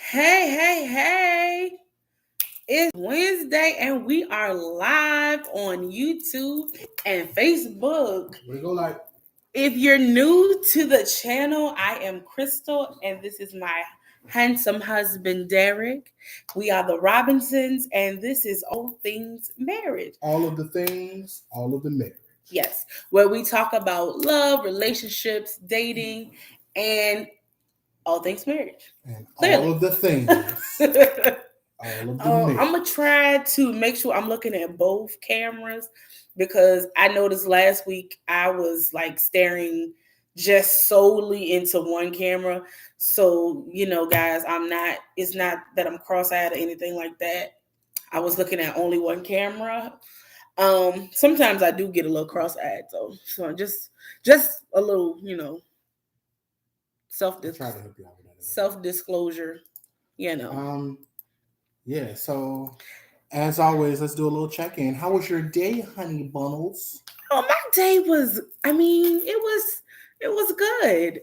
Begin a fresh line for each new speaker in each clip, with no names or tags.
Hey. It's Wednesday and we are live on YouTube and Facebook.
We go like.
If you're new to the channel, I am Crystal and this is my handsome husband, Derek. We are the Robinsons and this is All Things Marriage.
All of the things, all of the marriage.
Yes, where we talk about love, relationships, dating, and all things marriage.
And
Clearly.
all of the things. All of the marriage.
I'm going to try to make sure I'm looking at both cameras because I noticed last week I was like staring just solely into one camera. So, guys, it's not that I'm cross-eyed or anything like that. I was looking at only one camera. Sometimes I do get a little cross-eyed though. So just a little, self-disclosure,
Yeah, so as always, let's do a little check-in. How was your day, honey bunnels?
Oh, my day was, it was good.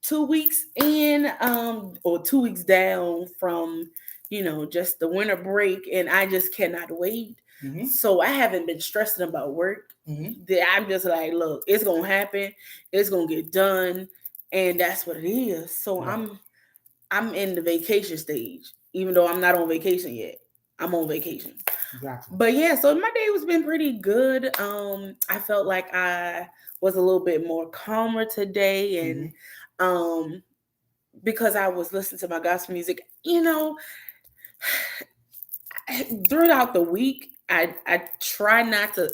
2 weeks in, or 2 weeks down from, just the winter break, and I just cannot wait. Mm-hmm. So I haven't been stressing about work. Mm-hmm. I'm just like, look, it's gonna happen, it's gonna get done, and that's what it is. So right. I'm in the vacation stage, even though I'm not on vacation yet. I'm on vacation. Exactly. But yeah, so my day has been pretty good. I felt like I was a little bit more calmer today, and because I was listening to my gospel music, throughout the week, I try not to.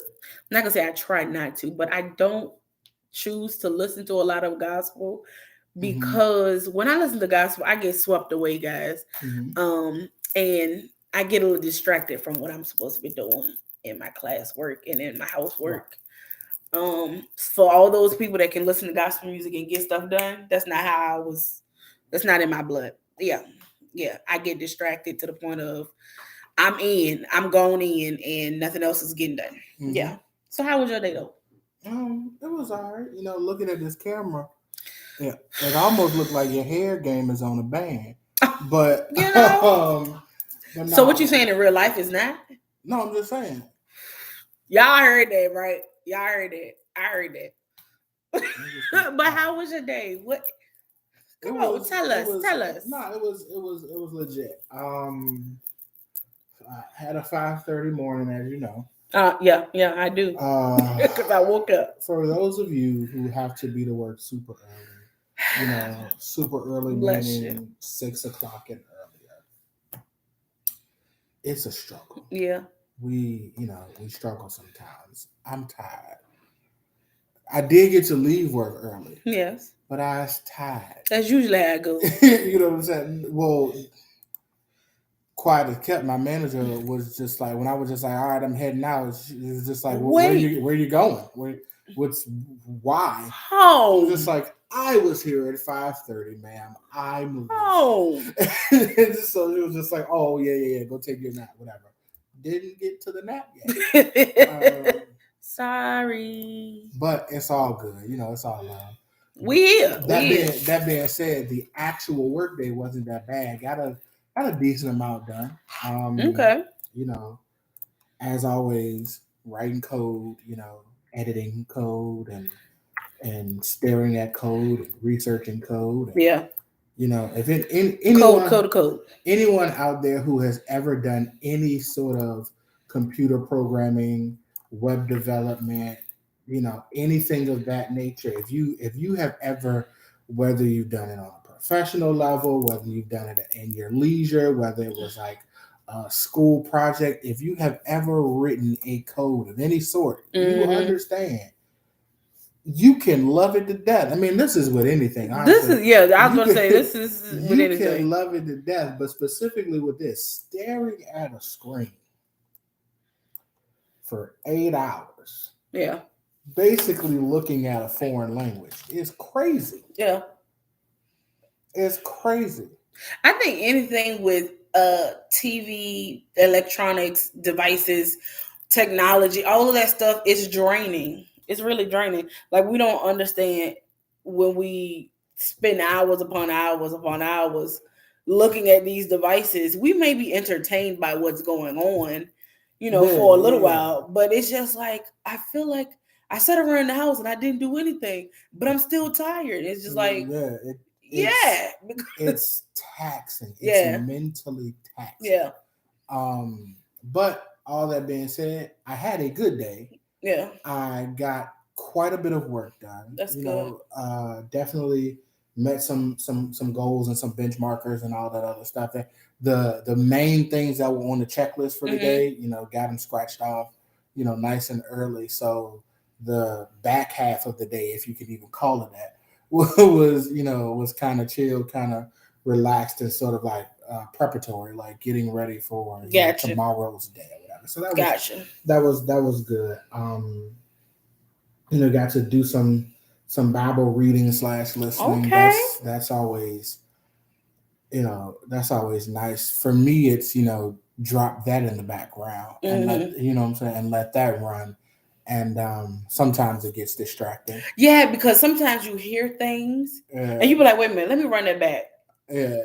I'm not gonna say I try not to, but I don't choose to listen to a lot of gospel because when I listen to gospel, I get swept away, guys. And I get a little distracted from what I'm supposed to be doing in my classwork and in my housework. Right. For all those people that can listen to gospel music and get stuff done, that's not how I was. That's not in my blood. Yeah. I get distracted to the point of I'm going in, and nothing else is getting done. Mm-hmm. Yeah. So how was your day though?
It was all right. Looking at this camera, it almost looked like your hair game is on a band. But
but so what you saying in real life is not?
No, I'm just saying.
Y'all heard that, right? Y'all heard that. I heard that. But how was your day? What? Come on, tell us.
No, it was legit. I had a 5:30 morning, as you know.
Yeah, I do. Because I woke up.
For those of you who have to be to work super early, meaning 6 o'clock and earlier, it's a struggle.
Yeah.
We struggle sometimes. I'm tired. I did get to leave work early.
Yes.
But I was tired.
That's usually how it goes.
You know what I'm saying? Well, quiet as kept, my manager was just like, when I was just like, all right, I'm heading out, it was just like, where are you going? Why?
Home.
It was just like, I was here at 5:30, ma'am. I'm
home.
So it was just like, oh, yeah, go take your nap, whatever. Didn't get to the nap yet.
Sorry.
But it's all good. It's all love.
We here.
That being said, the actual workday wasn't that bad. Got a decent amount done.
Okay.
As always, writing code, editing code and staring at code and researching code. And,
yeah.
If anyone out there who has ever done any sort of computer programming, web development, anything of that nature, if you have ever, whether you've done it on a professional level, whether you've done it in your leisure, whether it was like a school project, if you have ever written a code of any sort, you understand. You can love it to death. I mean, this is with anything. Honestly.
I was going to say, this is with anything.
You can love it to death, but specifically with this, staring at a screen for 8 hours.
Yeah.
Basically looking at a foreign language is crazy.
Yeah.
It's crazy.
I think anything with TV, electronics, devices, technology, all of that stuff is draining. It's really draining. Like, we don't understand when we spend hours upon hours upon hours looking at these devices. We may be entertained by what's going on, for a little while, but it's just like I feel like I sat around the house and I didn't do anything, but I'm still tired. It's just like, yeah,
it's taxing. It's
yeah,
mentally taxing.
yeah,
But all that being said, I had a good day.
yeah.
I got quite a bit of work done.
That's good.
Definitely met some goals and some benchmarkers and all that other stuff. That the main things that were on the checklist for the day, got them scratched off, nice and early. So the back half of the day, if you can even call it that, was kind of chill, kind of relaxed and sort of like preparatory, like getting ready for tomorrow's day or whatever. So that was good. Got to do some Bible reading / listening.
Okay.
That's always nice. For me, it's drop that in the background and let what I'm saying, and let that run. And sometimes it gets distracting.
Yeah, because sometimes you hear things and you be like, wait a minute, let me run that back.
Yeah.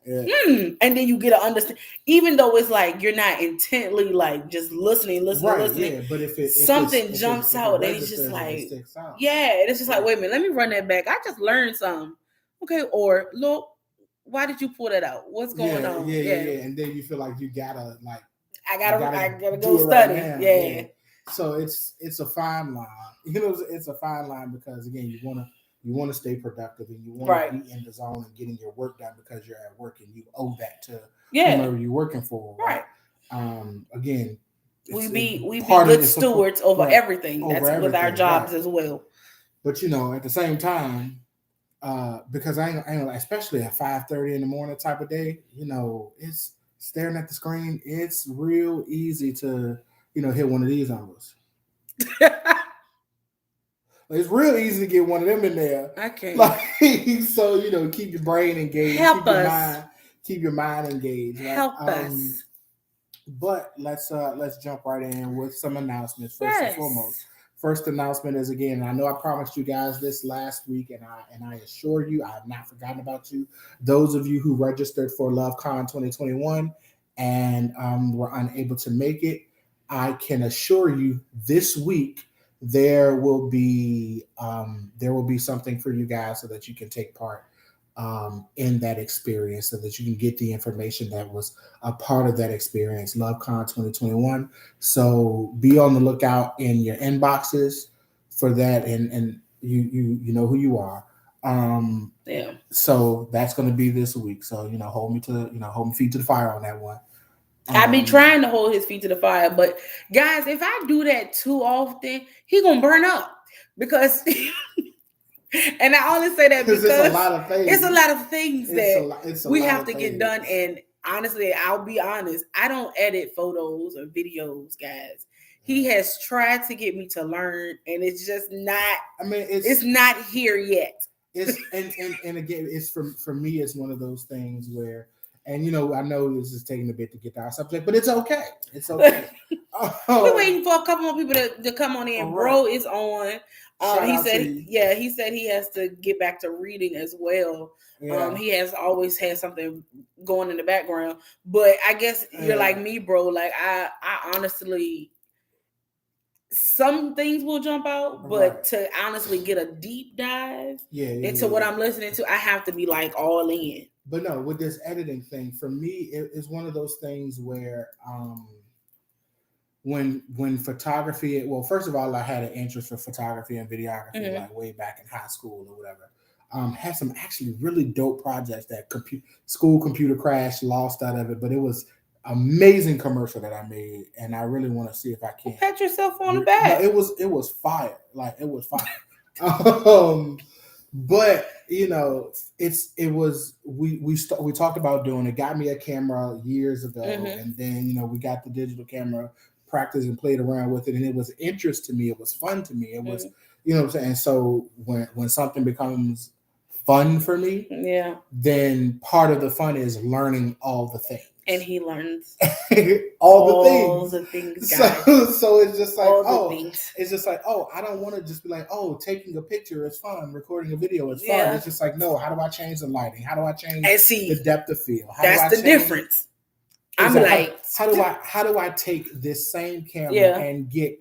And then you get to understand, even though it's like you're not intently like just listening.
Right, yeah, but if
something jumps out, and it's just like, it's just like, wait a minute, let me run that back. I just learned something. Okay, or look, why did you pull that out? What's going on?
Yeah. And then you feel like you gotta like,
I gotta go study. Right, yeah.
So it's a fine line. It's a fine line because again, you want to stay productive and you want to be in the zone and getting your work done because you're at work and you owe that to whomever you're working for. Right. Again,
we be good stewards over everything. That's with our jobs as well.
But at the same time, because I ain't especially at 5:30 in the morning type of day, it's staring at the screen. It's real easy to hit one of these numbers. It's real easy to get one of them in there.
I can't.
So keep your brain engaged. Keep your mind engaged. Right?
Help us.
But let's jump right in with some announcements first and foremost. First announcement is, again, I know I promised you guys this last week, and I assure you I have not forgotten about you. Those of you who registered for LoveCon 2021 and were unable to make it, I can assure you this week there will be something for you guys so that you can take part in that experience, so that you can get the information that was a part of that experience, LoveCon 2021. So be on the lookout in your inboxes for that, and you know who you are. So that's going to be this week. So hold me feet to the fire on that one.
I be trying to hold his feet to the fire, but guys, if I do that too often, he gonna burn up because. And I only say that because it's a lot of things that we have to get done. And honestly, I'll be honest, I don't edit photos or videos, guys. He has tried to get me to learn, and it's just not. I mean, it's not here yet.
It's and again, it's for me. It's one of those things where. And I know this is taking a bit to get to our subject, but it's okay. It's okay.
We're waiting for a couple more people to come on in. Right. Bro is on. He said he has to get back to reading as well. Yeah. He has always had something going in the background. But I guess you're like me, bro. Like I honestly, some things will jump out, but to honestly get a deep dive into what I'm listening to, I have to be like all in.
But no, with this editing thing, for me, it's one of those things where when photography, well, first of all, I had an interest for photography and videography like way back in high school or whatever. Had some actually really dope projects that school computer crash, lost out of it, but it was amazing commercial that I made, and I really want to see if I can
pat yourself on the back.
No, it was fire, like it was fire. But we talked about doing it. Got me a camera years ago, and then we got the digital camera, practiced and played around with it, and it was interest to me. It was fun to me. It was what I'm saying. So when something becomes fun for me, then part of the fun is learning all the things.
And he learns
all
the things,
So,
guys.
so it's just like,
All the
oh,
things.
it's just like, oh, I don't want to just be like, oh, taking a picture is fun, recording a video is fun.
Yeah.
It's just like, no, how do I change the lighting? How do I change
And see,
the depth of field? How do
that's
I
the
change
difference. I'm
Exactly.
like,
how do I take this same camera
Yeah.
and get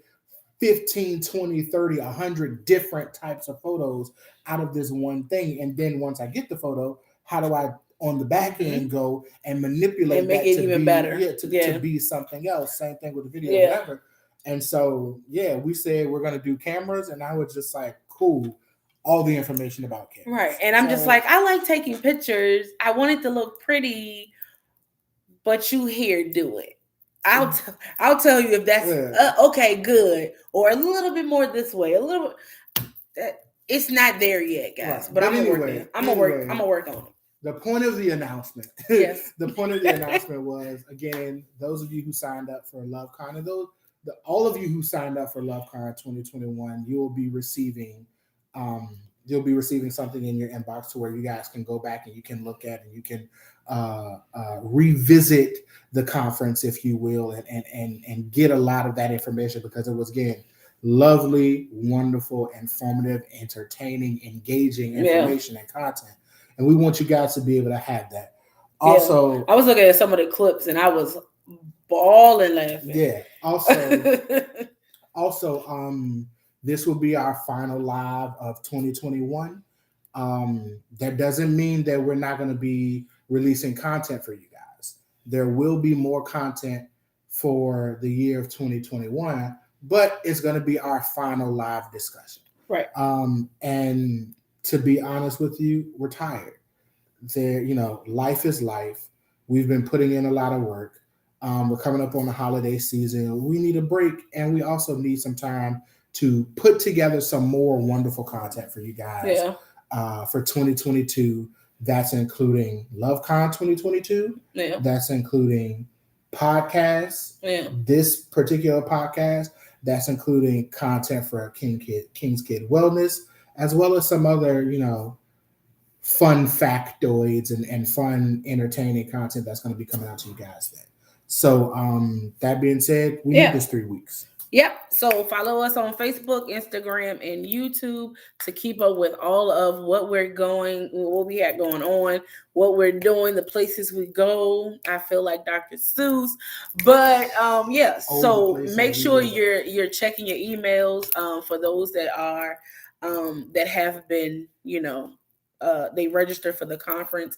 15, 20, 30, 100 different types of photos out of this one thing? And then once I get the photo, how do I on the back end go and manipulate
And make
that
it
to
even
be
better.
to be something else? Same thing with the video,
Yeah.
whatever. And so we said we're gonna do cameras, and I was just like, cool, all the information about cameras.
Right. And I'm just like, I like taking pictures. I want it to look pretty, but you here do it. I'll tell you if that's okay, good, or a little bit more this way, a little bit. It's not there yet, guys.
Right.
But I'm gonna work there. I'm gonna work on it.
The point of the announcement.
Yes.
The point of the announcement was, again, those of you who signed up for LoveCon, and all of you who signed up for LoveCon 2021, you will be receiving something in your inbox to where you guys can go back and you can look at and you can revisit the conference, if you will, and get a lot of that information, because it was, again, lovely, wonderful, informative, entertaining, engaging information and content. And we want you guys to be able to have that. Also,
I was looking at some of the clips and I was bawling laughing.
Yeah. Also, this will be our final live of 2021. That doesn't mean that we're not going to be releasing content for you guys. There will be more content for the year of 2021, but it's going to be our final live discussion.
Right.
And to be honest with you, we're tired. Life is life. We've been putting in a lot of work. We're coming up on the holiday season. We need a break, and we also need some time to put together some more wonderful content for you guys for 2022. That's including LoveCon 2022. Yeah. That's including podcasts. Yeah. This particular podcast. That's including content for King's Kid Wellness, as well as some other, fun factoids and fun entertaining content that's going to be coming out to you guys then. So that being said, we need this 3 weeks.
Yep. So follow us on Facebook, Instagram, and YouTube to keep up with all of what we have going on, what we're doing, the places we go. I feel like Dr. Seuss, but so make sure you're checking your emails for those that are that have been, they register for the conference.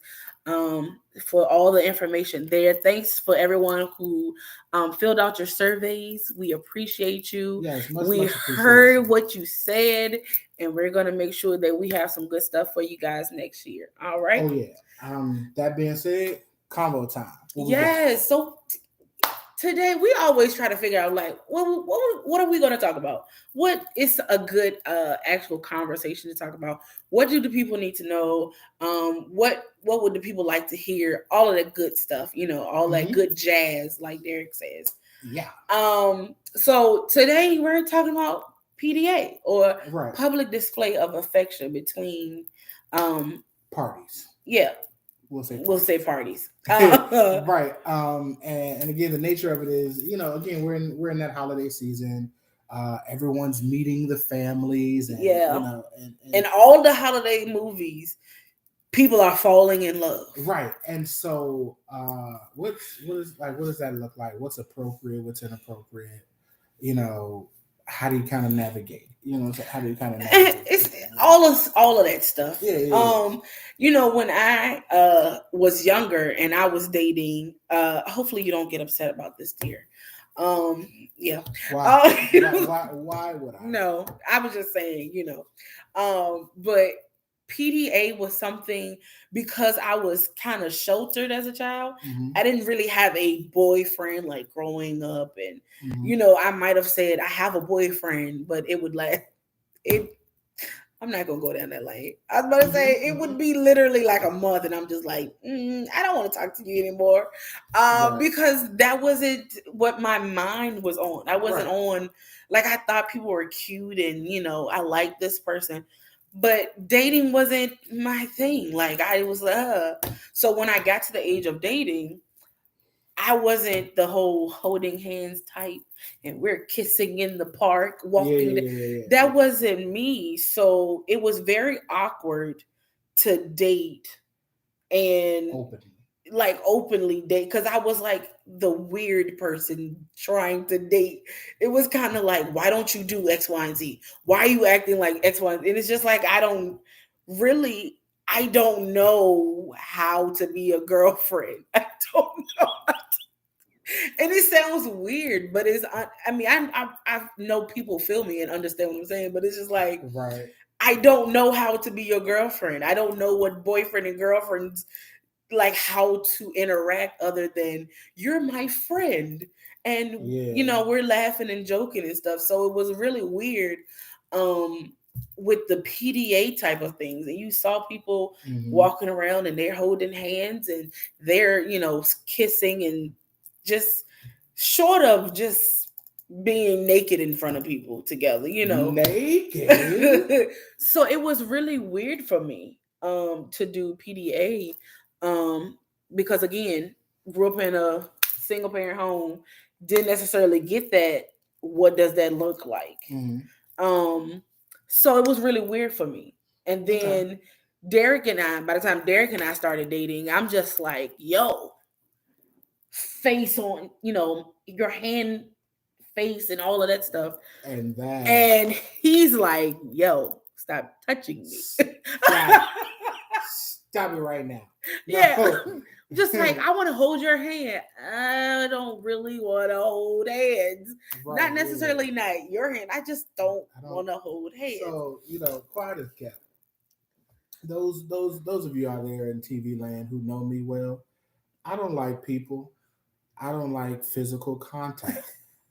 For all the information there. Thanks for everyone who filled out your surveys. We appreciate you.
Yes,
we heard what you said, and we're going to make sure that we have some good stuff for you guys next year. All right.
Oh yeah. That being said, combo time.
Yes. So today we always try to figure out what are we going to talk about? What is a good actual conversation to talk about? What do the people need to know? What would the people like to hear? All of that good stuff, all that good jazz, like Derek says.
Yeah.
So today we're talking about PDA, or public display of affection between
parties.
Yeah.
We'll say parties. Right. And again, the nature of it is, again, we're in that holiday season. Everyone's meeting the families, and
and all the holiday movies, people are falling in love.
Right. And so what does that look like? What's appropriate? What's inappropriate? How do you kind of navigate? How do you kind of navigate?
It's all of that stuff.
Yeah.
When I was younger and I was dating, hopefully you don't get upset about this, dear. Yeah.
Why would I?
No, I was just saying, but PDA was something, because I was kind of sheltered as a child. Mm-hmm. I didn't really have a boyfriend like growing up, and I might have said I have a boyfriend, but it would I'm not gonna go down that lane. I was about to say it would be literally like a month, and I'm just like, I don't want to talk to you anymore, because that wasn't what my mind was on. I wasn't on, like, I thought people were cute and I like this person, but dating wasn't my thing. Like, I was so when I got to the age of dating, I wasn't the whole holding hands type and we're kissing in the park,
Yeah,
walking.
yeah, yeah, yeah,
That
yeah.
wasn't me. So it was very awkward to date and
Openly.
like openly date because I was like the weird person trying to date. It was kind of like, why don't you do X, Y, and Z? Why are you acting like X, Y, and it's just like really, I don't know how to be a girlfriend. I don't know. And it sounds weird, but I mean, I know people feel me and understand what I'm saying, but it's just like,
Right.
I don't know how to be your girlfriend. I don't know what boyfriend and girlfriends like how to interact other than you're my friend and
Yeah.
we're laughing and joking and stuff. So it was really weird um with the PDA type of things, and you saw people
Mm-hmm.
walking around and they're holding hands and they're kissing and just short of just being naked in front of people together.
Naked.
So it was really weird for me to do PDA because again, grew up in a single parent home, didn't necessarily get that. What does that look like?
Mm-hmm.
Um so it was really weird for me. And
Okay.
then by the time Derek and I started dating, I'm just like, yo, face on, your hand, face, and all of that stuff.
And that.
And he's like, yo, stop touching me.
Stop it. Stop it right now.
Yeah.
No.
Just like, I want to hold your hand. I don't really want to hold hands.
Right.
Not necessarily not your hand. I just don't
I don't.
want to hold hands.
So quiet as kept. Those of you out there in TV land who know me well, I don't like people. I don't like physical contact.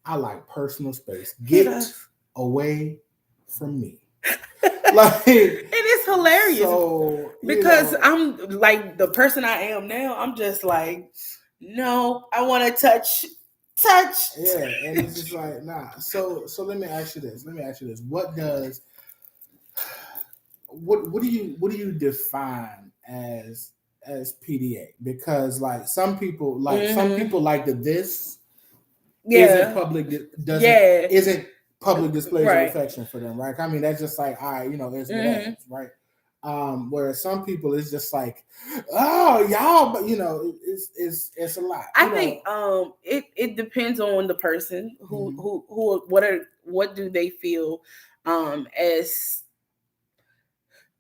I like personal space. Get away from me. Like
it is hilarious.
So
because I'm like the person I am now. I'm just like, no, I want to touch.
Yeah, and it's just like, nah. So let me ask you this. What do you define as PDA? Because like some people like that this isn't public isn't public displays of affection for them, right? I mean, that's just like, all right, it's whatever, right? Whereas some people it's just like, oh y'all, but it's a lot.
I think it depends on the person who what do they feel as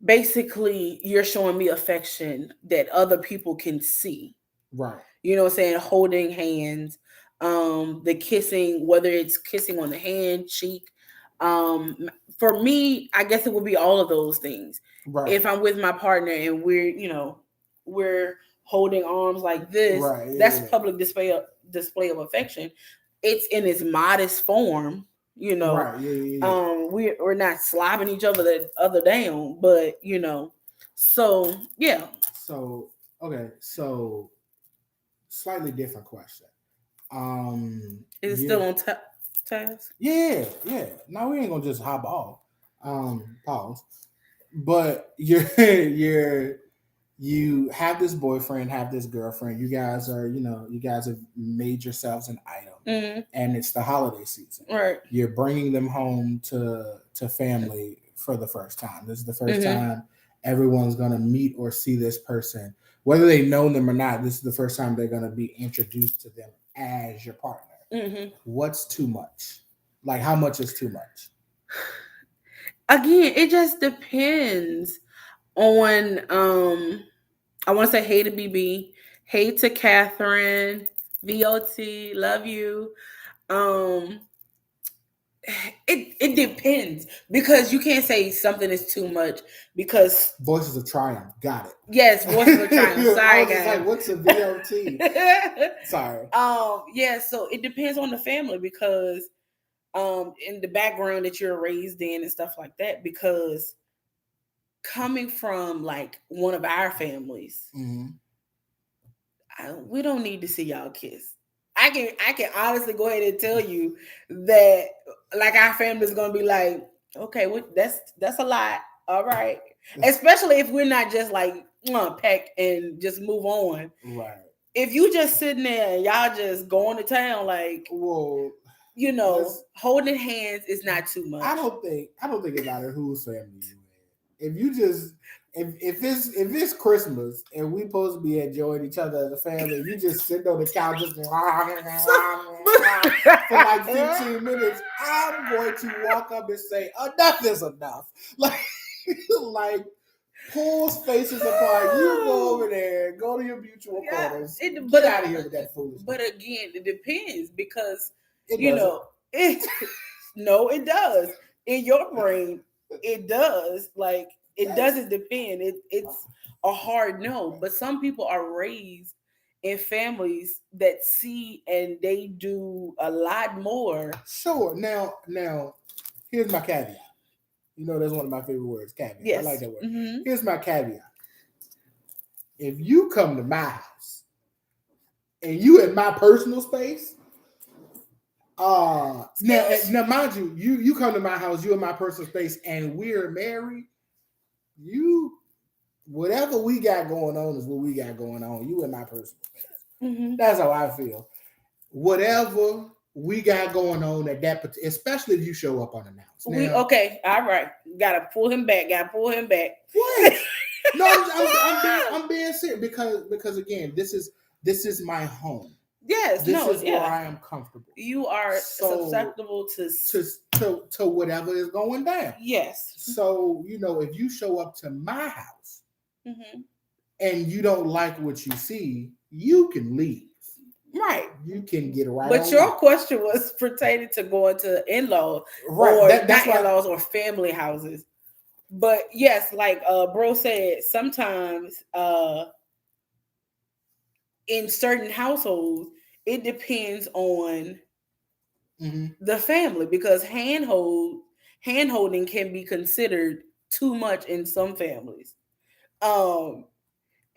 basically you're showing me affection that other people can see.
Right.
You know what I'm saying? Holding hands, the kissing, whether it's kissing on the hand, cheek. For me, I guess it would be all of those things.
Right.
If I'm with my partner and we're holding arms like this,
right.
that's public display of affection. It's in its modest form,
Right. Yeah.
We're not slobbing each other down, but so yeah.
So okay, so slightly different question.
Is it still on task?
Yeah. No, we ain't gonna just hop off. Pause. But you have this boyfriend, have this girlfriend. You guys have made yourselves an item, and it's the holiday season.
Right.
You're bringing them home to family for the first time. This is the first time everyone's gonna meet or see this person, whether they know them or not. This is the first time they're gonna be introduced to them as your partner. What's too much? Like, how much is too much?
Again, it just depends on I want to say hey to BB, hey to Catherine, VOT, love you. It depends, because you can't say something is too much because
Voices of Triumph, got it.
Yes, Voices of Triumph. Sorry, guys.
Like, what's a VOT? Sorry.
Yeah. So it depends on the family, because in the background that you're raised in and stuff like that. Because coming from like one of our families, we don't need to see y'all kiss. I can honestly go ahead and tell you that like our family is gonna be like, okay, that's a lot. All right. Especially if we're not just like pack and just move on.
Right.
if you just sitting there and y'all just going to town, like,
Well,
holding hands is not too much.
I don't think it matters whose family you in. If you just if it's Christmas and we supposed to be enjoying each other as a family, you just sitting on the couch just for like 15 minutes, I'm going to walk up and say, enough is enough. Like like pulls faces apart. You go over there, go to your mutual quarters. Get out of here with that foolishness.
But again, it depends because
it doesn't.
No, it does. In your brain, it does. Like it doesn't depend. It's a hard no. But some people are raised in families that see and they do a lot more.
Sure. Now, here's my caveat. That's one of my favorite words, caveat. Yes. I like that word. Mm-hmm. Here's my caveat. If you come to my house and you in my personal space, now mind you come to my house, you in my personal space, and we're married, whatever we got going on is what we got going on. You in my personal space. Mm-hmm. That's how I feel. Whatever we got going on at that, especially if you show up unannounced.
Okay, all right. Gotta pull him back.
What? No, I'm being serious because again, this is my home.
Yes,
this is where I am comfortable.
You are susceptible
to whatever is going down.
Yes.
So if you show up to my house mm-hmm. and you don't like what you see, you can leave.
Right.
You can get right.
But your question was pertaining to going to in-laws, right? Or that's not in-laws or family houses. But yes, like bro said, sometimes in certain households, it depends on mm-hmm. the family because handholding can be considered too much in some families. And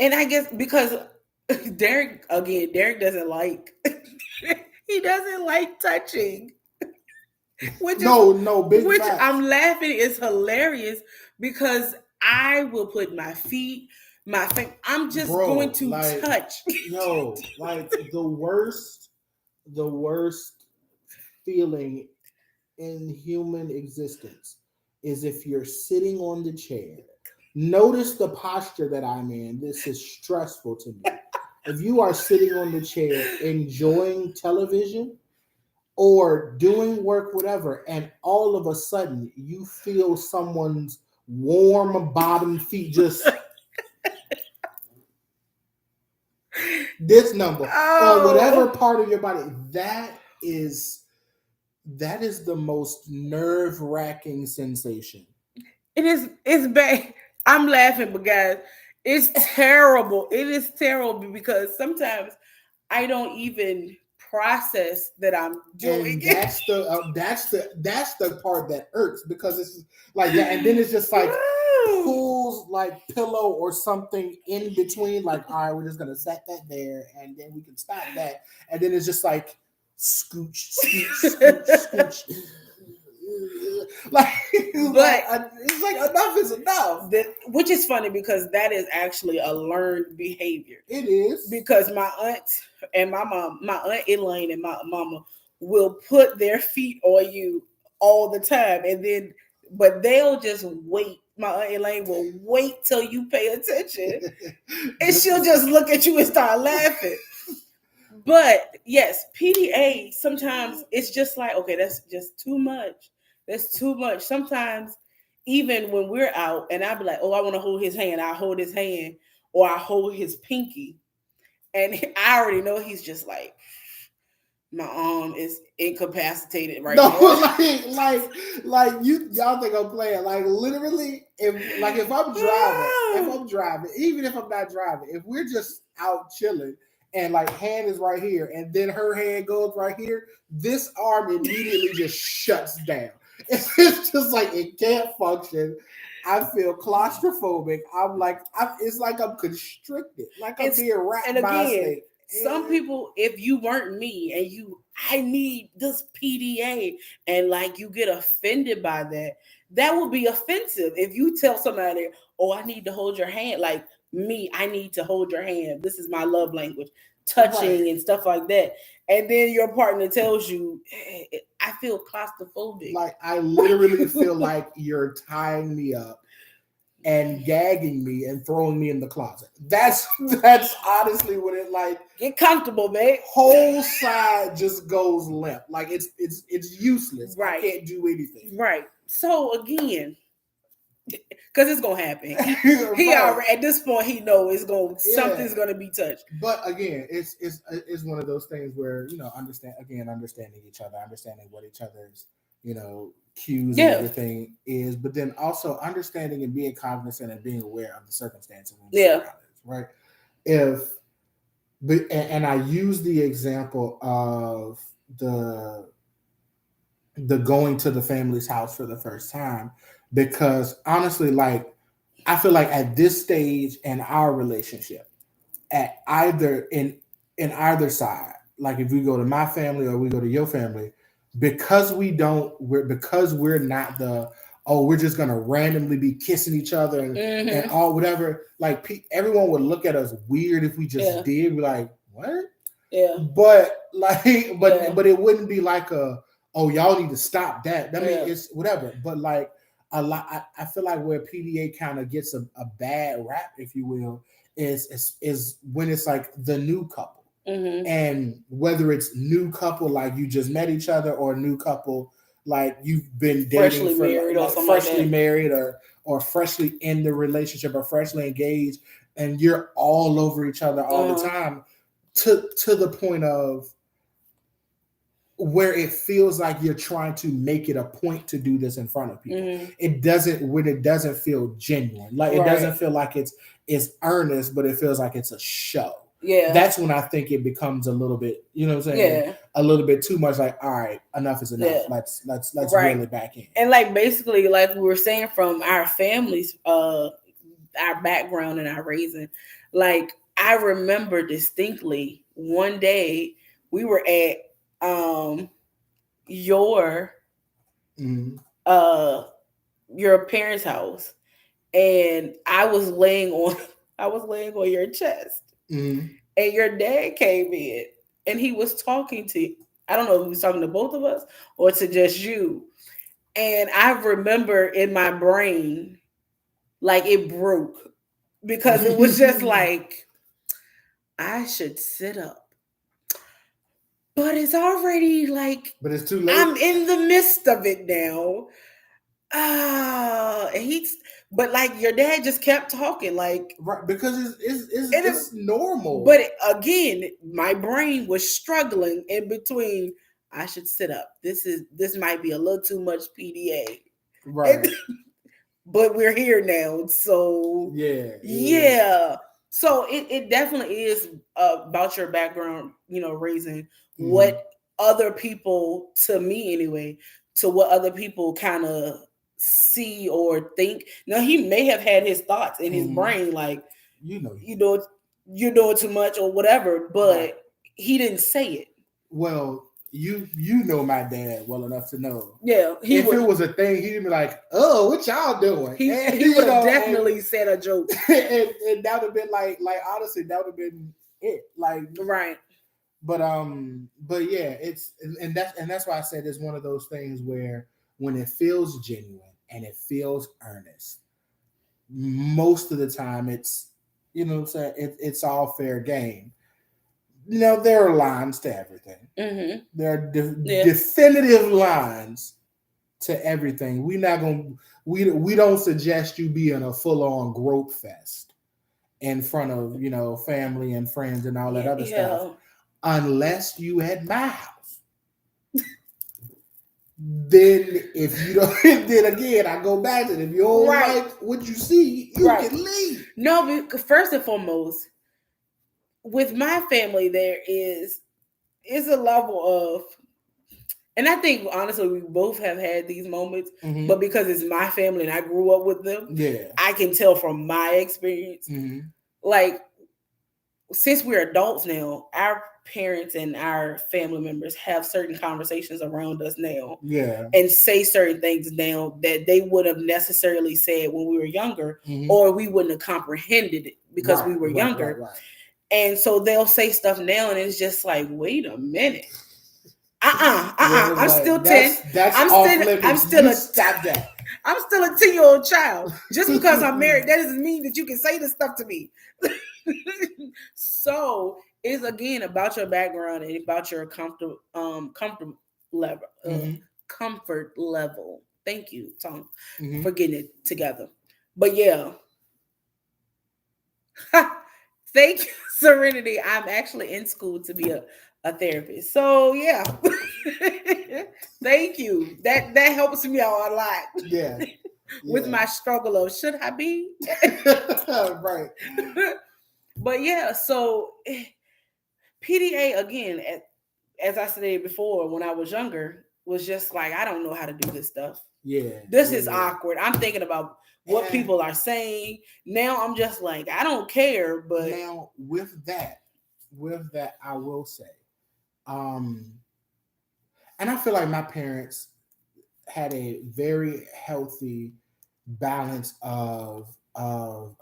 I guess because Derek doesn't like he doesn't like touching. Which I'm laughing is hilarious because I will put my feet, my thing. I'm just going to touch.
Like the worst feeling in human existence is if you're sitting on the chair. Notice the posture that I'm in. This is stressful to me. If you are sitting on the chair enjoying television or doing work, whatever, and all of a sudden you feel someone's warm bottom feet just this number or whatever part of your body, that is the most nerve-wracking sensation.
It's bad. I'm laughing, but guys, it's terrible. It is terrible because sometimes I don't even process that I'm doing
it. That's the part that irks because it's like that, and then it's just like pulls like pillow or something in between. Like, all right, we're just gonna set that there, and then we can stop that, and then it's just like scooch. Like, it's like enough is enough.
Which is funny because that is actually a learned behavior.
It is
because my aunt and my aunt Elaine and my mama will put their feet on you all the time, but they'll just wait. My aunt Elaine will wait till you pay attention, and she'll just look at you and start laughing. But yes, PDA sometimes it's just like, okay, that's just too much. That's too much. Sometimes, even when we're out and I'll be like, oh, I want to hold his hand. I'll hold his hand or I hold his pinky. And I already know he's just like, my arm is incapacitated right now.
Like y'all think I'm playing. Like literally, if I'm driving, even if I'm not driving, if we're just out chilling, and like hand is right here, and then her hand goes right here, this arm immediately just shuts down. It's just like it can't function. I feel claustrophobic. It's like I'm constricted, like I'm being wrapped by a snake.
Some people, if you weren't me and I need this PDA, and like you get offended by that, that would be offensive. If you tell somebody, oh, I need to hold your hand, like me, I need to hold your hand. This is my love language. touching and stuff like that. And then your partner tells you, hey, I feel claustrophobic.
Like, I literally feel like you're tying me up and gagging me and throwing me in the closet. That's honestly what it like.
Get comfortable, babe.
Whole side just goes limp. Like it's useless.
Right.
I can't do anything.
Right. So again, because it's gonna happen. He already at this point he knows it's gonna something's gonna be touched.
But again, it's one of those things where understanding each other, understanding what each other's cues and everything is, but then also understanding and being cognizant and being aware of the circumstances. Right. And I use the example of the going to the family's house for the first time, because honestly, like, I feel like at this stage in our relationship, at either either side, like if we go to my family or we go to your family, because we're not we're just gonna randomly be kissing each other and all whatever. Like, everyone would look at us weird if we just did. We're like, what?
Yeah.
But it wouldn't be like y'all need to stop that. I mean, it's whatever. But like I feel like where PDA kind of gets a bad rap, if you will, is when it's like the new couple. And whether it's new couple like you just met each other, or new couple like you've been dating freshly married or freshly in the relationship or freshly engaged, and you're all over each other all the time, to the point of where it feels like you're trying to make it a point to do this in front of people. It doesn't feel genuine. Like, it doesn't feel like it's earnest, but it feels like it's a show. Yeah. That's when I think it becomes a little bit, you know what I'm saying? Yeah. A little bit too much, like, all right, enough is enough. Yeah. Let's reel it back in.
And like, basically, like we were saying, from our families, our background and our raising, like, I remember distinctly one day we were at your parents' house, and I was laying on your chest. And your dad came in and he was talking to, I don't know if he was talking to both of us or to just you. And I remember in my brain, like, it broke, because it was just like, I should sit up. But it's already like,
but it's too late.
I'm in the midst of it now. But like, your dad just kept talking, like,
right, because it's normal.
But again, my brain was struggling in between. I should sit up. This might be a little too much PDA,
right?
But we're here now, so yeah. So it definitely is about your background, raising what other people, to me anyway, to what other people kind of see or think. Now, he may have had his thoughts in his brain, like, you're doing too much or whatever, but he didn't say it.
Well, you know my dad well enough to know.
Yeah,
if it was a thing, he'd be like, "Oh, what y'all doing?"
He would have definitely said a joke,
and that would have been like honestly, that would have been it. Like,
right.
But yeah, that's why I said it's one of those things where when it feels genuine and it feels earnest, most of the time it's, what I'm saying, it's all fair game. There are lines to everything. There are definitive lines to everything. We don't suggest you be in a full-on grope fest in front of family and friends and all that other stuff, unless you at my house. Then if you don't, then again, I go back to it. If you don't like what you see, you can leave.
No, but first and foremost, with my family, there is a level of, and I think honestly we both have had these moments, but because it's my family and I grew up with them, I can tell from my experience. Like, since we're adults now, our parents and our family members have certain conversations around us now, and say certain things now that they would have necessarily said when we were younger, or we wouldn't have comprehended it because we were younger. And so they'll say stuff now, and it's just like, wait a minute.
Yeah,
I'm
like
still 10.
that's
I'm
off
still I'm
limits.
still
You
a
stop that.
I'm still a 10-year-old child. Just because I'm married, that doesn't mean that you can say this stuff to me. So it's again about your background and about your comfort level. Comfort level. Thank you, Tom, for getting it together. But yeah. Thank you, Serenity. I'm actually in school to be a therapist. So yeah. Thank you. That helps me out a lot.
Yeah.
With my struggle of should I be?
Right.
But yeah, so PDA again, as I said before, when I was younger, was just like, I don't know how to do this stuff.
Yeah.
This is awkward. I'm thinking about what people are saying. Now I'm just like, I don't care. But
now with that, I will say, and I feel like my parents had a very healthy balance of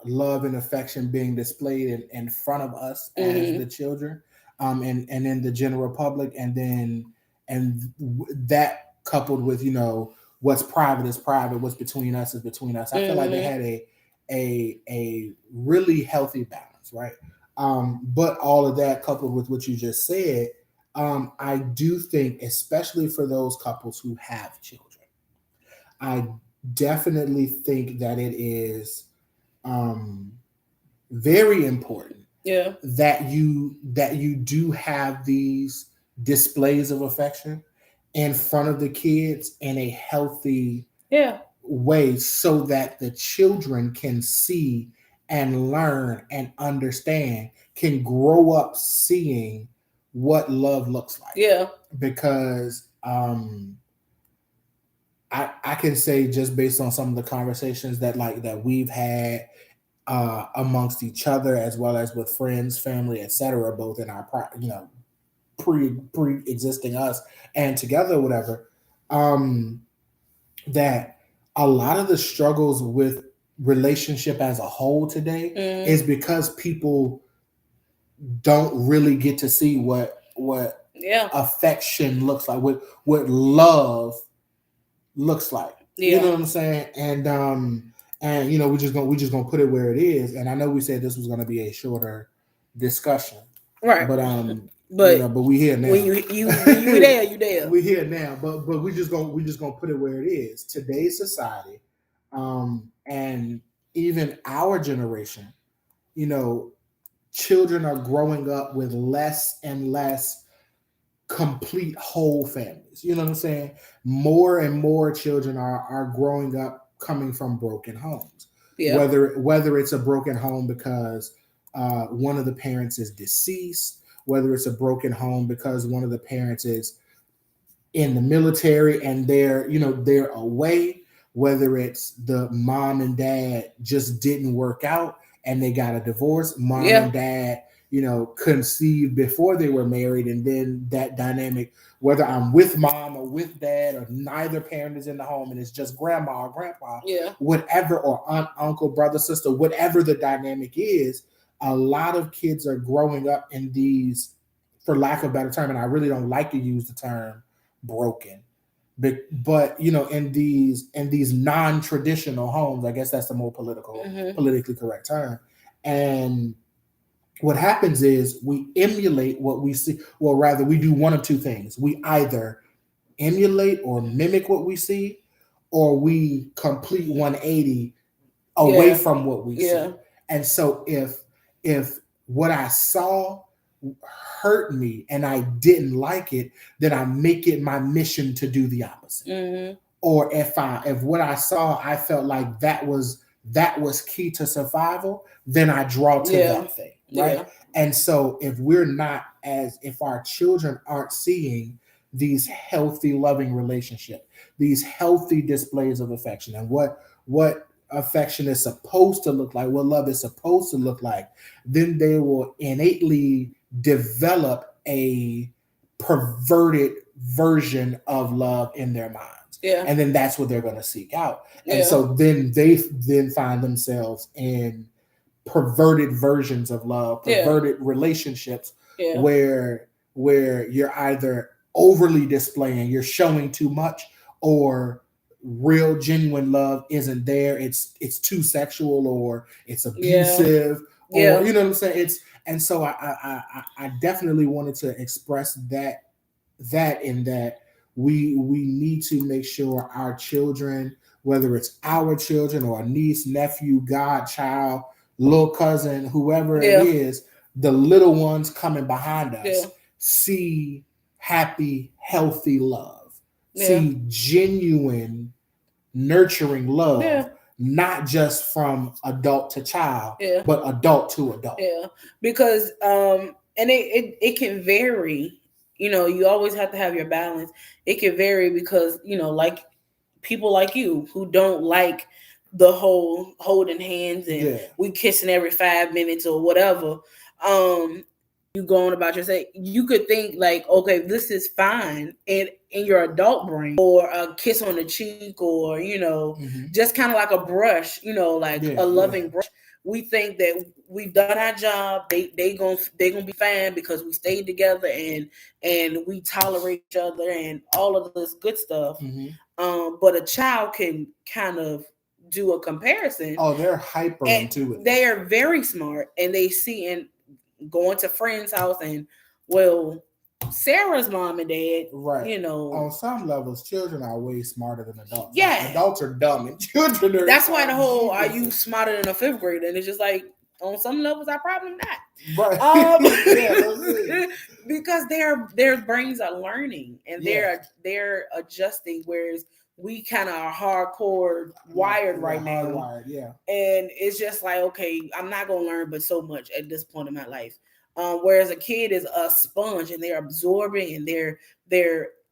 love and affection being displayed in front of us as the children, and in the general public, and then that coupled with what's private is private, what's between us is between us. I feel like they had a really healthy balance, right? But all of that coupled with what you just said, I do think, especially for those couples who have children, I definitely think that it is very important that you do have these displays of affection in front of the kids in a healthy way, so that the children can see and learn and understand, can grow up seeing what love looks like. Because I can say, just based on some of the conversations that we've had amongst each other, as well as with friends, family, etc., both in our pre-existing us and together, whatever, that a lot of the struggles with relationship as a whole today is because people don't really get to see what affection looks like, what love looks like. You know what I'm saying? And we're just gonna put it where it is. And I know we said this was gonna be a shorter discussion,
right?
But we here now.
When you there, you there.
We here now. But we just gonna put it where it is. Today's society, and even our generation, children are growing up with less and less complete whole families. You know what I'm saying? More and more children are growing up coming from broken homes. Whether it's a broken home because one of the parents is deceased, whether it's a broken home because one of the parents is in the military and they're away, whether it's the mom and dad just didn't work out and they got a divorce, mom and dad conceived before they were married, and then that dynamic, whether I'm with mom or with dad or neither parent is in the home and it's just grandma or grandpa, whatever, or aunt, uncle, brother, sister, whatever the dynamic is, a lot of kids are growing up in these, for lack of a better term, and I really don't like to use the term broken, but in these non-traditional homes, I guess that's the more politically correct term. And what happens is we emulate what we see. Well, rather, we do one of two things. We either emulate or mimic what we see, or we complete 180 away from what we see. And so if what I saw hurt me and I didn't like it, then I make it my mission to do the opposite. Or if what I saw, I felt like that was key to survival, then I draw to that thing, right? And so if our children aren't seeing these healthy, loving relationships, these healthy displays of affection, and what affection is supposed to look like, what love is supposed to look like, then they will innately develop a perverted version of love in their minds. And then that's what they're going to seek out. And so then they find themselves in perverted versions of love, perverted relationships where you're either overly displaying, you're showing too much, or real genuine love isn't there. It's too sexual, or it's abusive, or you know what I'm saying. And so I definitely wanted to express that in that we need to make sure our children, whether it's our children or a niece, nephew, godchild, little cousin, whoever it is, the little ones coming behind us see happy, healthy love, see genuine, nurturing love, not just from adult to child, but adult to adult.
Yeah, because and it can vary. You always have to have your balance. It can vary because like people like you who don't like the whole holding hands and we kissing every 5 minutes or whatever. You going about your say, you could think like, okay, this is fine in your adult brain, or a kiss on the cheek, or just kind of like a brush, like a loving brush. We think that we've done our job. They gonna be fine because we stayed together and we tolerate each other and all of this good stuff. But a child can kind of do a comparison.
Oh, they're hyper into it.
They are very smart, and they see and going to friends' house, and well, Sarah's mom and dad,
on some levels, children are way smarter than adults.
Yeah,
like, adults are dumb, and children are.
That's why the whole "are you smarter than a fifth grader?" and it's just like on some levels, I probably not. Right. Because their brains are learning and they're adjusting, whereas we kind of are hardcore wired right now. And it's just like, okay, I'm not gonna learn but so much at this point in my life. Whereas a kid is a sponge and they're absorbing and they're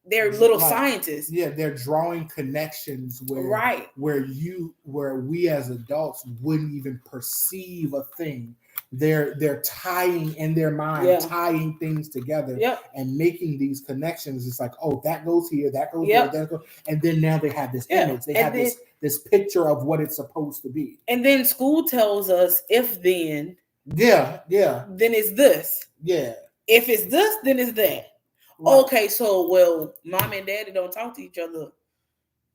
little scientists.
Yeah, they're drawing connections where we as adults wouldn't even perceive a thing. They're tying in their mind, tying things together and making these connections. It's like, oh, that goes here, that goes there, that goes, and then now they have this image. They have this picture of what it's supposed to be.
And then school tells us if then.
Then
it's this.
Yeah.
If it's this, then it's that. Right. Okay, so well, mom and daddy don't talk to each other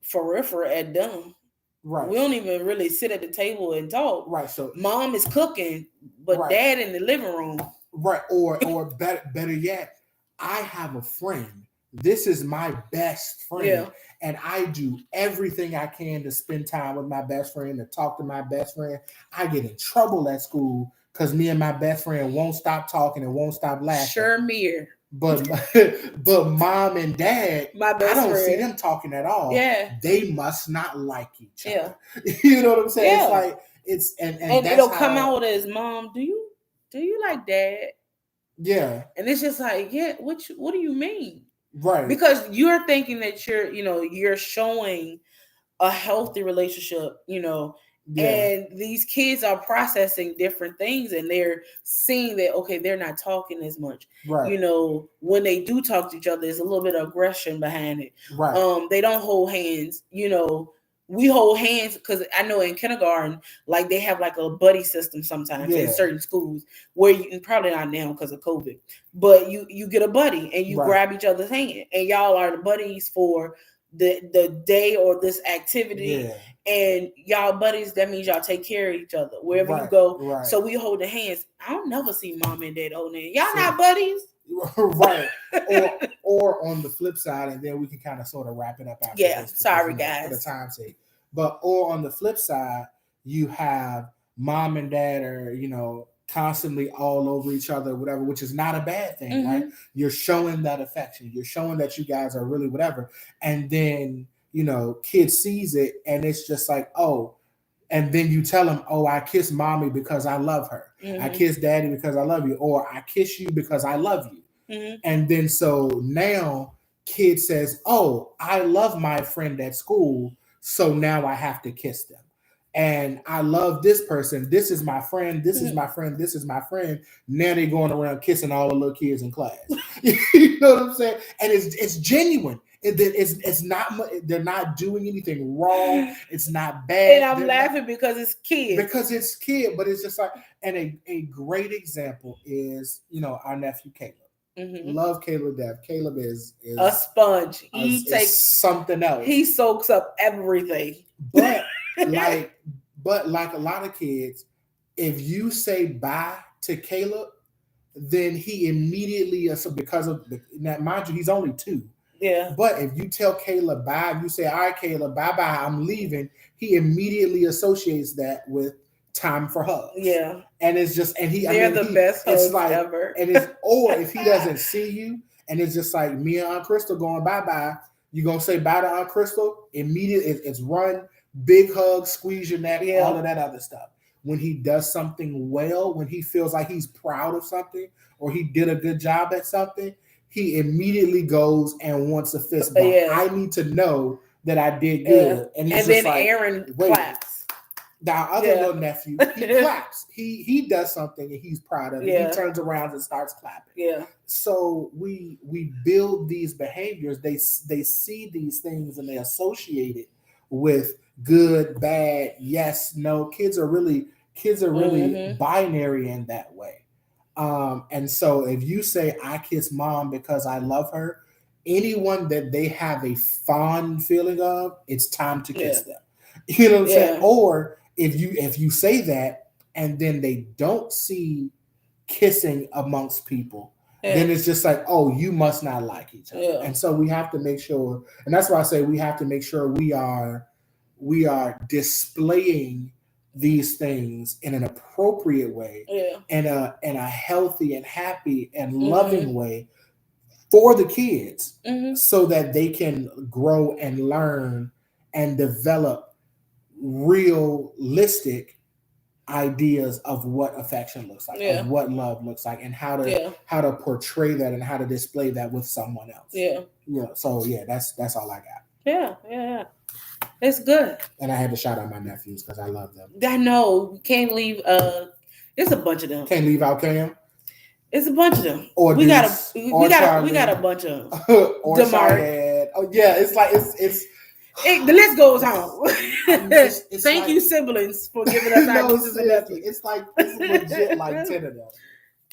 for at dumb. Right. We don't even really sit at the table and talk.
Right. So
mom is cooking, but dad in the living room.
Right. Or better yet, I have a friend. This is my best friend. And I do everything I can to spend time with my best friend, to talk to my best friend. I get in trouble at school because me and my best friend won't stop talking and won't stop laughing.
Sure, mirror.
But mom and dad, I don't see them talking at all.
Yeah,
they must not like each other. You know what I'm saying? It's like and
it'll come out as, mom, do you like dad?
Yeah,
and it's just like, what do you mean?
Right,
because you're thinking that you're showing a healthy relationship, and these kids are processing different things and they're seeing that, okay, they're not talking as much. Right. When they do talk to each other, there's a little bit of aggression behind it. Right. They don't hold hands. We hold hands because I know in kindergarten, like they have like a buddy system sometimes in certain schools where you can, probably not now because of COVID, but you get a buddy and you grab each other's hand and y'all are the buddies for the day or this activity. Yeah. And y'all buddies, that means y'all take care of each other wherever you go. Right. So we hold the hands. I don't never see mom and dad holding hands. Y'all not buddies.
Right. or on the flip side, and then we can kind of sort of wrap it up after this.
Sorry, guys.
For the time's sake. But or on the flip side, you have mom and dad are, constantly all over each other, whatever, which is not a bad thing, right? You're showing that affection. You're showing that you guys are really whatever. And then kid sees it and it's just like, oh, and then you tell him, oh, I kiss mommy because I love her. I kiss daddy because I love you, or I kiss you because I love you. And then so now kid says, oh, I love my friend at school, so now I have to kiss them. And I love this person. This is my friend. This is my friend. This is my friend. Now they're going around kissing all the little kids in class. You know what I'm saying? And it's genuine. It's not. They're not doing anything wrong. It's not bad.
And I'm laughing because it's kids.
Because it's kid, but it's just like, and a great example is, our nephew Caleb. Love Caleb to death. Caleb is
a sponge.
He takes something else.
He soaks up everything.
But like a lot of kids, if you say bye to Caleb, then he immediately, because of now, mind you, he's only 2.
Yeah.
But if you tell Caleb bye, you say, all right, Caleb, bye bye, I'm leaving, he immediately associates that with time for hugs.
Yeah.
And it's just, and
they're the best hugs ever.
And it's, or if he doesn't see you and it's just like me and Aunt Crystal going bye bye, you're going to say bye to Aunt Crystal, immediately it's run, big hug, squeeze your neck, all of that other stuff. When he does something well, when he feels like he's proud of something or he did a good job at something, he immediately goes and wants a fist bump. I need to know that I did good.
And he's then like, Aaron claps.
Now, other little nephew, he claps. He does something and he's proud of it. He turns around and starts clapping.
Yeah.
So we build these behaviors. They see these things and they associate it with good, bad, yes, no. Kids are really binary in that way. And so if you say I kiss mom because I love her, anyone that they have a fond feeling of, it's time to kiss them. You know what I'm saying? Or if you say that and then they don't see kissing amongst people, then it's just like, oh, you must not like each other. And so we have to make sure, and that's why I say we have to make sure we are displaying these things in an appropriate way, in a healthy and happy and loving way for the kids, so that they can grow and learn and develop realistic ideas of what affection looks like, of what love looks like, and how to portray that and how to display that with someone else. So that's all I got.
Yeah. It's good.
And I had to shout out my nephews because I love them.
I know. We can't leave. There's a bunch of them.
Can't leave out Cam.
It's a bunch of them.
Or
we got a bunch of them.
Or Shahad. Oh yeah, it's like it's.
The list goes on. Thank you, siblings, for giving us our nieces and nephews.
It's legit like 10 of them.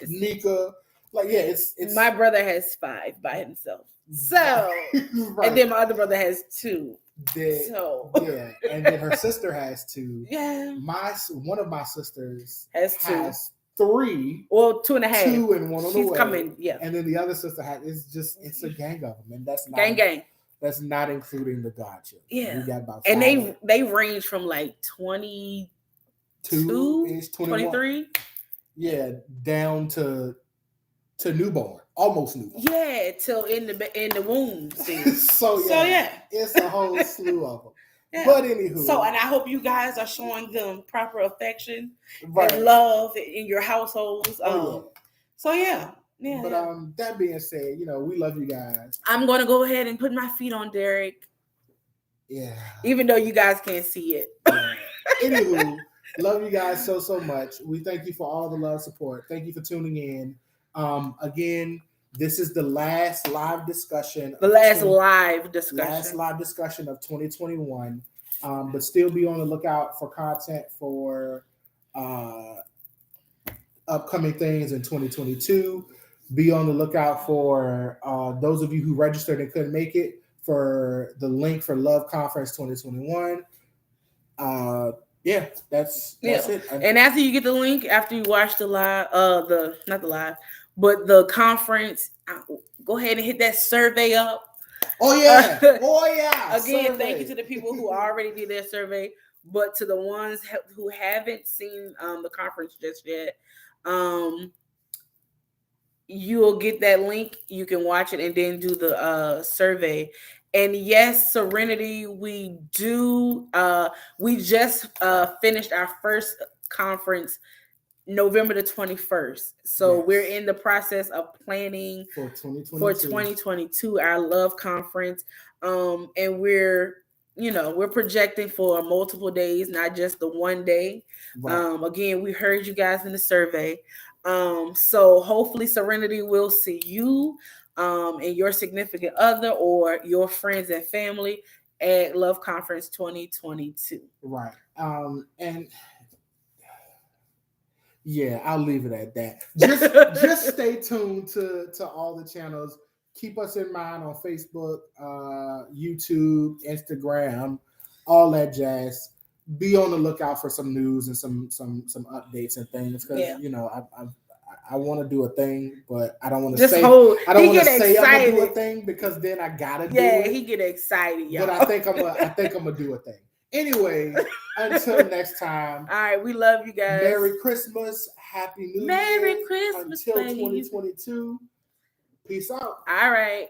Nika, it's
my brother has 5 by himself. So right. And then my other brother has 2.
And then her sister has 2.
Yeah.
One of my sisters
has
3.
Well, 2.5.
2 and 1 on the way.
She's coming. Yeah.
And then the other sister it's a gang of them, and that's not
gang.
That's not including the godchildren.
Yeah.
We got about 5.
And they range from like 22, 23.
Yeah, down to newborn, almost newborn.
Yeah, till in the womb.
So it's a whole slew of them. Yeah. But anywho,
and I hope you guys are showing them proper affection and love in your households. So yeah.
But that being said, we love you guys.
I'm gonna go ahead and put my feet on Derek.
Yeah.
Even though you guys can't see it.
Yeah. Anywho, love you guys so much. We thank you for all the love, support. Thank you for tuning in. Again, this is the last live discussion.
Last live discussion
of 2021. But still be on the lookout for content for upcoming things in 2022. Be on the lookout for those of you who registered and couldn't make it for the link for Love Conference 2021. That's it.
And after you get the link, after you watch the live, not the live, but the conference, go ahead and hit that survey up.
Oh yeah.
Again, survey. Thank you to the people who already did their survey, but to the ones who haven't seen the conference just yet, you'll get that link. You can watch it and then do the survey. And yes, Serenity, we just finished our first conference November the 21st. So we're in the process of planning
for 2022
our Love Conference. And we're projecting for multiple days, not just the one day. Right. Again, we heard you guys in the survey. So hopefully Serenity will see you. and your significant other or your friends and family at Love Conference 2022.
Right. And yeah, I'll leave it at that. Just stay tuned to all the channels. Keep us in mind on Facebook, YouTube, Instagram, all that jazz. Be on the lookout for some news and some updates and things because
Yeah.
I want to do a thing, but I don't want to
Just
say
hold.
I don't
He
want to
get
say I'm gonna do a
excited.
thing because then I gotta do
Yeah,
it.
he get excited, y'all.
But I think I'm gonna do a thing. Anyway, until next time.
All right, we love you guys.
Merry Christmas, Happy New
Merry
Year.
Christmas,
Until
baby.
2022. Peace out.
All right.